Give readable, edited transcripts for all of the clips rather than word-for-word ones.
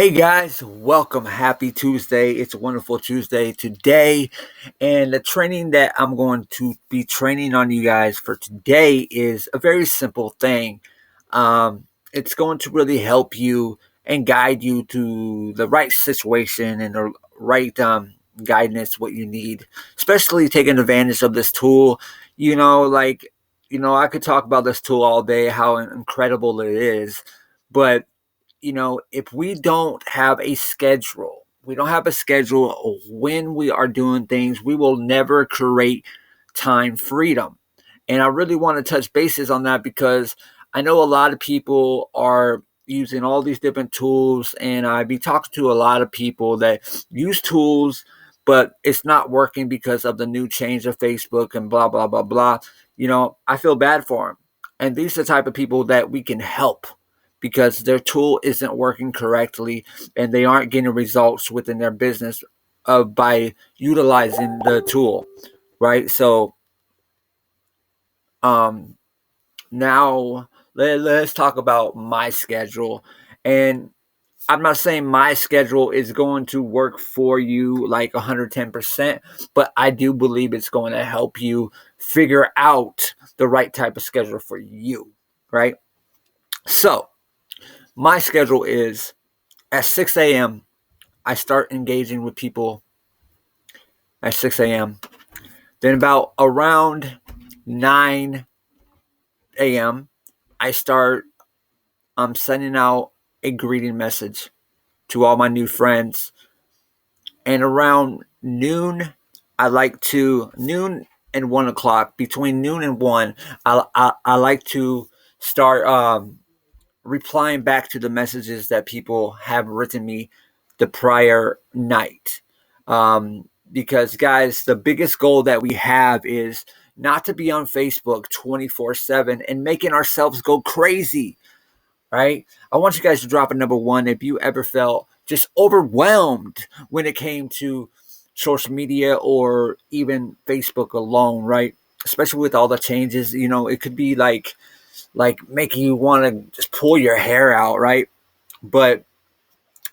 Hey guys, welcome. Happy Tuesday. It's a wonderful Tuesday today. And the training that I'm going to be training on you guys for today is a very simple thing. It's going to really help you and guide you to the right situation and the right guidance, what you need, especially taking advantage of this tool. I could talk about this tool all day, how incredible it is, but if we don't have a schedule, we don't have a schedule of when we are doing things, we will never create time freedom. And I really want to touch bases on that because I know a lot of people are using all these different tools, and I be talking to a lot of people that use tools, but it's not working because of the new change of Facebook and blah, blah, blah, blah. I feel bad for them. And these are the type of people that we can help because their tool isn't working correctly and they aren't getting results within their business by utilizing the tool, right? So um, now let's talk about my schedule. And I'm not saying my schedule is going to work for you like 110%, but I do believe it's going to help you figure out the right type of schedule for you, right? So my schedule is at 6 a.m. I start engaging with people at 6 a.m. Then about around 9 a.m. I start sending out a greeting message to all my new friends. And around noon, noon and 1 o'clock, between noon and 1, I like to start replying back to the messages that people have written me the prior night. Because, guys, the biggest goal that we have is not to be on Facebook 24/7 and making ourselves go crazy, right? I want you guys to drop a number one if you ever felt just overwhelmed when it came to social media or even Facebook alone, right? Especially with all the changes, it could be like making you want to just pull your hair out, right? But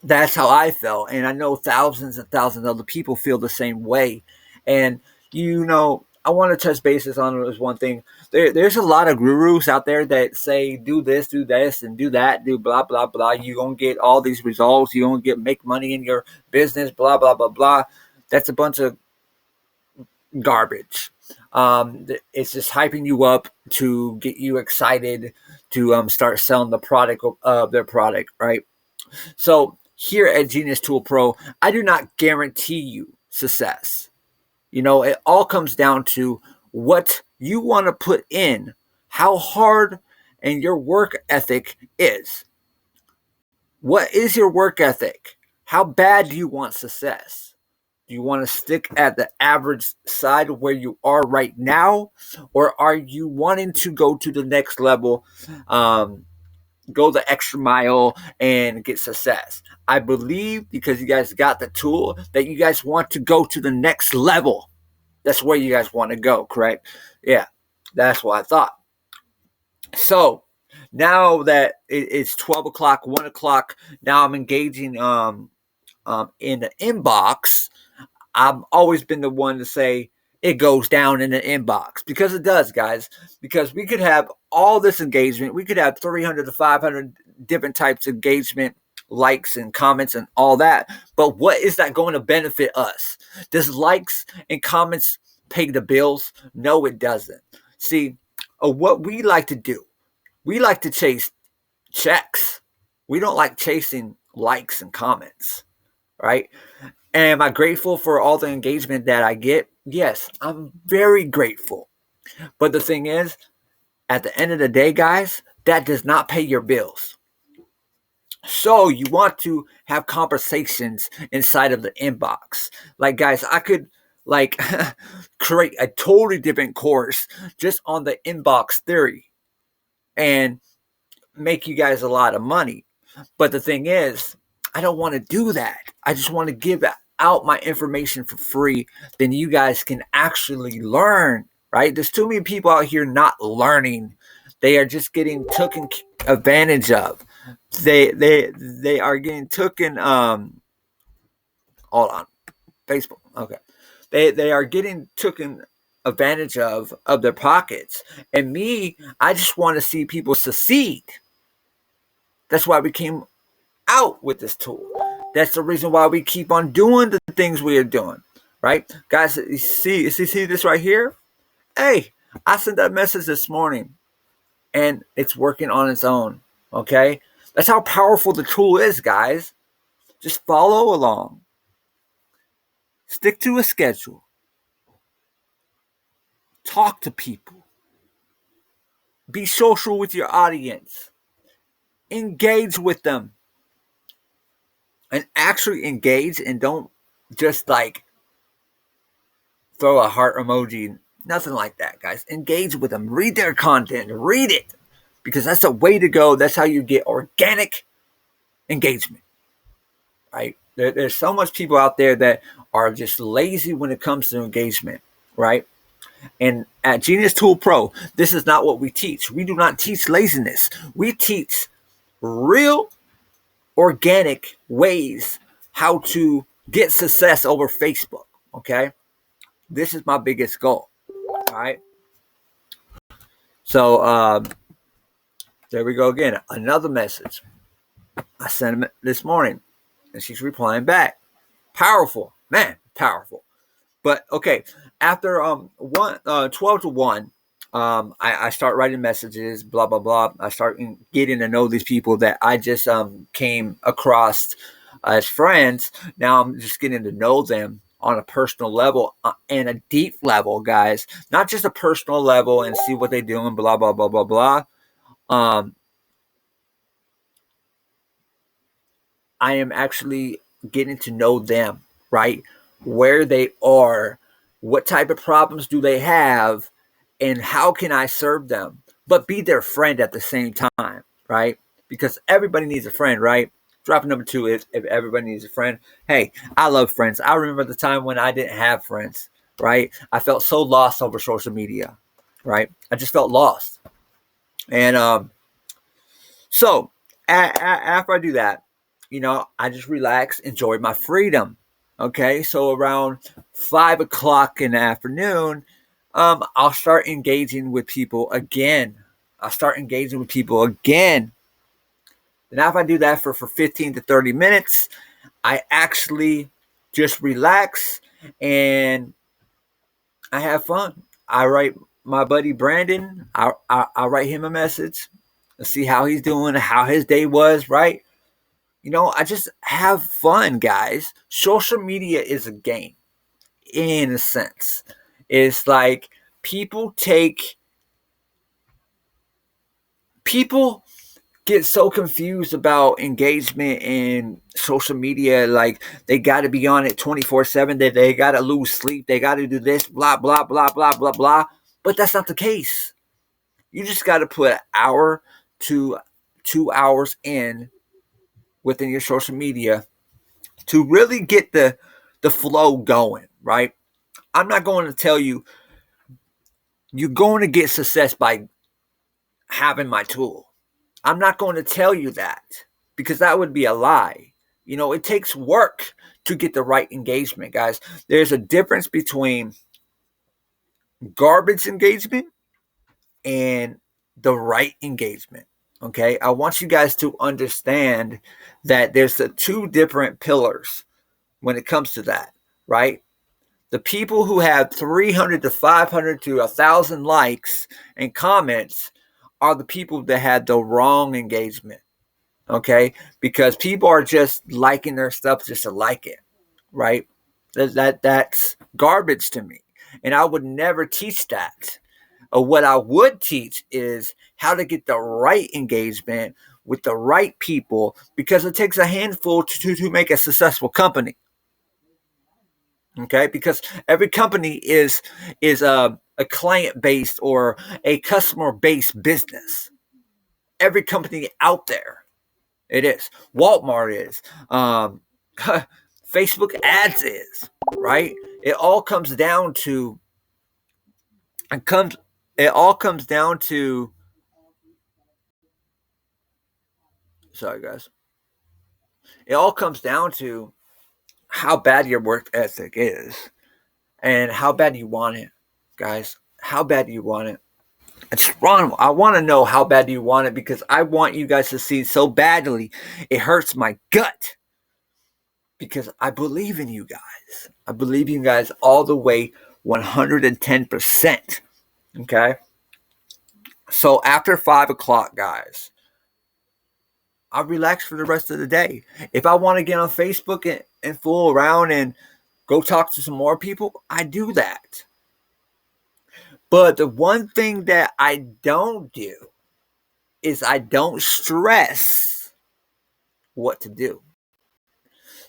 that's how I felt, and I know thousands and thousands of other people feel the same way. And I want to touch bases on this one thing. There's a lot of gurus out there that say do this, and do that, do blah blah blah. You're gonna get all these results. You're gonna make money in your business. Blah blah blah blah. That's a bunch of garbage. It's just hyping you up to get you excited to start selling the product of their product, right? So here at Genius Tool Pro, I do not guarantee you success. It all comes down to what you want to put in, how hard and your work ethic is. What is your work ethic? How bad do you want success? Do you want to stick at the average side of where you are right now? Or are you wanting to go to the next level, go the extra mile and get success? I believe because you guys got the tool that you guys want to go to the next level. That's where you guys want to go, correct? Yeah, that's what I thought. So now that it's 12 o'clock, 1 o'clock, now I'm engaging in the inbox. I've always been the one to say it goes down in the inbox because it does, guys. Because we could have all this engagement. We could have 300 to 500 different types of engagement, likes and comments and all that. But what is that going to benefit us? Does likes and comments pay the bills? No, it doesn't. See, what we like to do, we like to chase checks. We don't like chasing likes and comments, right? Am I grateful for all the engagement that I get? Yes, I'm very grateful. But the thing is, at the end of the day, guys, that does not pay your bills. So you want to have conversations inside of the inbox. Like, guys, I could like create a totally different course just on the inbox theory and make you guys a lot of money. But the thing is, I don't want to do that. I just want to give out my information for free. Then you guys can actually learn, right? There's too many people out here not learning. They are just getting taken advantage of. They are getting taken. Hold on, Facebook. Okay, they are getting taken advantage of their pockets. And me, I just want to see people succeed. That's why we came out with this tool. That's the reason why we keep on doing the things we are doing, right, guys? You see this right here? Hey, I sent that message this morning, and it's working on its own. Okay, that's how powerful the tool is, guys. Just follow along, stick to a schedule, talk to people, be social with your audience, engage with them, and actually engage, and don't just like throw a heart emoji. Nothing like that, guys. Engage with them. Read their content. Read it. Because that's the way to go. That's how you get organic engagement. Right? There's so much people out there that are just lazy when it comes to engagement. Right? And at Genius Tool Pro, this is not what we teach. We do not teach laziness. We teach real organic ways how to get success over Facebook. Okay? This is my biggest goal. All right. So there we go again. Another message. I sent him this morning, and she's replying back. Powerful, man, powerful. But okay, after 12 to 1, I start writing messages, blah blah blah. I start getting to know these people that I just came across as friends. Now I'm just getting to know them on a personal level and a deep level, guys. Not just a personal level and see what they're doing, blah blah blah blah blah. Um, I am actually getting to know them, right? Where they are, what type of problems do they have, and how can I serve them? But be their friend at the same time, right? Because everybody needs a friend, right? Drop number 2 is if everybody needs a friend. Hey, I love friends. I remember the time when I didn't have friends, right? I felt so lost over social media, right? I just felt lost. And so after I do that, I just relax, enjoy my freedom. Okay, so around 5 o'clock in the afternoon, I'll start engaging with people again. And after I do that for 15 to 30 minutes, I actually just relax and I have fun. I write my buddy Brandon, I write him a message to see how he's doing, how his day was, right? I just have fun, guys. Social media is a game in a sense. It's like people get so confused about engagement in social media. Like they got to be on it 24/7. That they got to lose sleep. They got to do this, blah, blah, blah, blah, blah, blah. But that's not the case. You just got to put an hour to 2 hours in within your social media to really get the flow going, right? I'm not going to tell you you're going to get success by having my tool. I'm not going to tell you that because that would be a lie. It takes work to get the right engagement, guys. There's a difference between garbage engagement and the right engagement. Okay, I want you guys to understand that there's the 2 different pillars when it comes to that, right? The people who have 300 to 500 to 1,000 likes and comments are the people that had the wrong engagement. Okay, because people are just liking their stuff just to like it, right? That's garbage to me, and I would never teach that. What I would teach is how to get the right engagement with the right people, because it takes a handful to make a successful company. Okay, because every company is a client based or a customer based business. Every company out there, it is. Walmart is. Facebook ads is, right? It all comes down to it comes it all comes down to Sorry, guys. It all comes down to how bad your work ethic is and how bad you want it, guys. How bad do you want it? It's wrong. I want to know how bad you want it because I want you guys to see so badly. It hurts my gut because I believe in you guys. I believe in you guys all the way 110%. Okay? So after 5 o'clock, guys, I relax for the rest of the day. If I want to get on Facebook and fool around and go talk to some more people, I do that. But the one thing that I don't do is I don't stress what to do.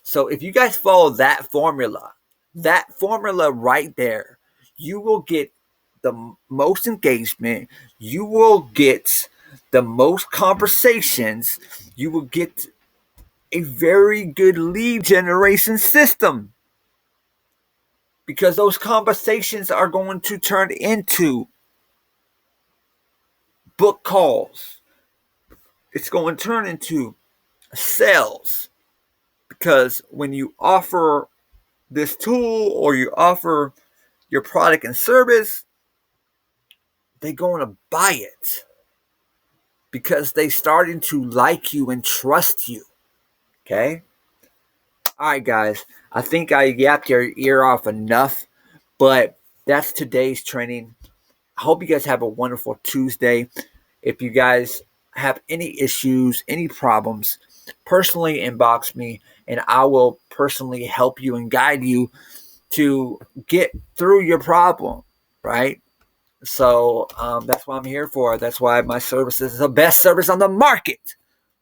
So if you guys follow that formula right there, you will get the most engagement, you will get the most conversations, you will get a very good lead generation system. Because those conversations are going to turn into book calls. It's going to turn into sales. Because when you offer this tool or you offer your product and service, they're going to buy it because they starting to like you and trust you. Okay? All right, guys. I think I yapped your ear off enough, but that's today's training. I hope you guys have a wonderful Tuesday. If you guys have any issues, any problems, personally inbox me and I will personally help you and guide you to get through your problem, right? So that's what I'm here for. That's why my service is the best service on the market,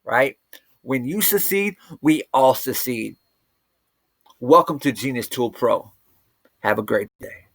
right? When you succeed, we all succeed. Welcome to Genius Tool Pro. Have a great day.